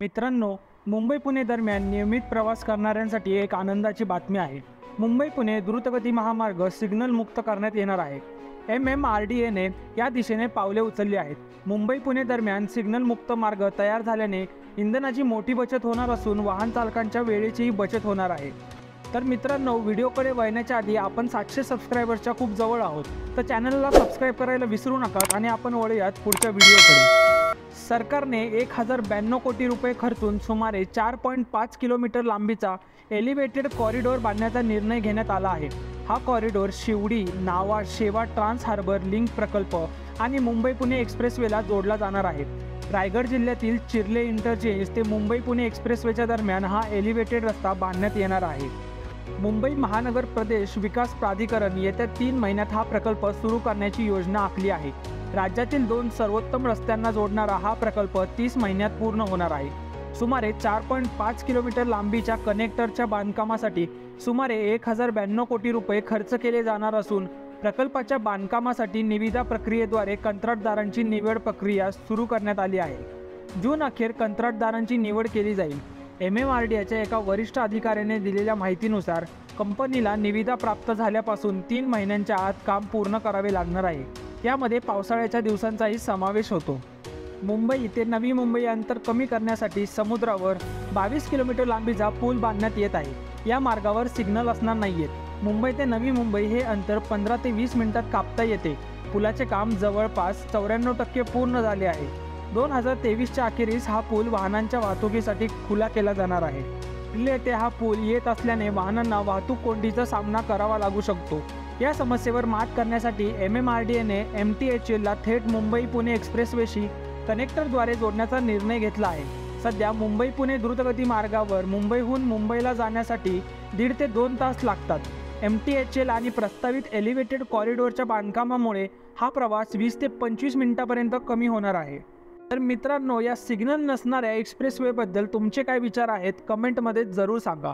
मित्रांनो, मुंबई पुणे दरम्यान नियमित प्रवास करणाऱ्यांसाठी एक आनंदाची बातमी आहे. मुंबई पुणे द्रुतगती महामार्ग सिग्नल मुक्त करण्यात येणार आहे. MMRDAने या दिशेने पावले उचलली आहेत. मुंबई पुणे दरम्यान सिग्नल मुक्त मार्ग तयार झाल्याने इंधनाची मोठी बचत होणार असून वाहन चालकांच्या वेळेचीही बचत होणार आहे. तर मित्रांनो, व्हिडिओकडे वळण्याच्या आधी आपण 700 सबस्क्रायबर्सच्या खूप जवळ आहोत. तर चॅनलला सबस्क्राईब करायला विसरू नका आणि आपण वळूयात पुढच्या व्हिडिओकडे. सरकारने 1092 कोटी रुपये खर्चून सुमारे 4.5 किलोमीटर लांबीचा एलिव्हेटेड कॉरिडॉर बांधण्याचा निर्णय घेण्यात आला आहे. हा कॉरिडॉर शिवडी, नावा, शेवा ट्रान्स हार्बर लिंक प्रकल्प आणि मुंबई पुणे एक्सप्रेसवेला जोडला जाणार आहे. रायगड जिल्ह्यातील चिर्ले इंटरचेंज ते मुंबई पुणे एक्सप्रेसवेच्या दरम्यान हा एलिव्हेटेड रस्ता बांधण्यात येणार आहे. मुंबई महानगर प्रदेश विकास प्राधिकरण येत्या 3 महिन्यात हा प्रकल्प सुरू करण्याची योजना आखली आहे. राज्यातील 2 सर्वोत्तम रस्त्यांना जोडणारा हा प्रकल्प 30 महिन्यात पूर्ण होणार आहे. सुमारे 4.5 किलोमीटर लांबीच्या कनेक्टरच्या बांधकामासाठी सुमारे 1092 कोटी रुपये खर्च केले जाणार असून प्रकल्पाच्या बांधकामासाठी निविदा प्रक्रियेद्वारे कंत्राटदारांची निवड प्रक्रिया सुरू करण्यात आली आहे. जून अखेर कंत्राटदारांची निवड केली जाईल. MMRDAच्या एका वरिष्ठ अधिकाऱ्याने दिलेल्या माहितीनुसार कंपनीला निविदा प्राप्त झाल्यापासून 3 महिन्यांच्या आत काम पूर्ण करावे लागणार आहे. यामध्ये पावसाळ्याच्या दिवसांचाही समावेश होतो. मुंबई ते नवी मुंबई अंतर कमी करण्यासाठी समुद्रावर 22 किलोमीटर लांबीचा पूल बांधण्यात येत आहे. या मार्गावर सिग्नल असणार नाहीयेत. मुंबई ते नवी मुंबई हे अंतर 15 ते 20 मिनिटात कापता येते. पुलाचे काम जवळपास 94% पूर्ण झाले आहे. 2023च्या अखेरीस हा पूल वाहनांच्या वाहतुकीसाठी खुला केला जाणार आहे. येथे हा पूल येत असल्याने वाहनांना वाहतूक कोंडीचा सामना करावा लागू शकतो. या समस्येवर मात करण्यासाठी MMRDAने MTHLला थेट मुंबई पुणे एक्सप्रेसवेशी कनेक्टरद्वारे जोडण्याचा निर्णय घेतला आहे. सध्या मुंबई पुणे द्रुतगती मार्गावर मुंबईहून मुंबईला जाण्यासाठी 1.5 ते 2 तास लागतात. MTHL आणि प्रस्तावित एलिव्हेटेड कॉरिडॉरच्या बांधकामामुळे हा प्रवास 20 ते 25 मिनिटांपर्यंत कमी होणार आहे. तर मित्रांनो, या सिग्नल नसणाऱ्या एक्सप्रेसवेबद्दल तुमचे काय विचार आहेत कमेंटमध्ये जरूर सांगा.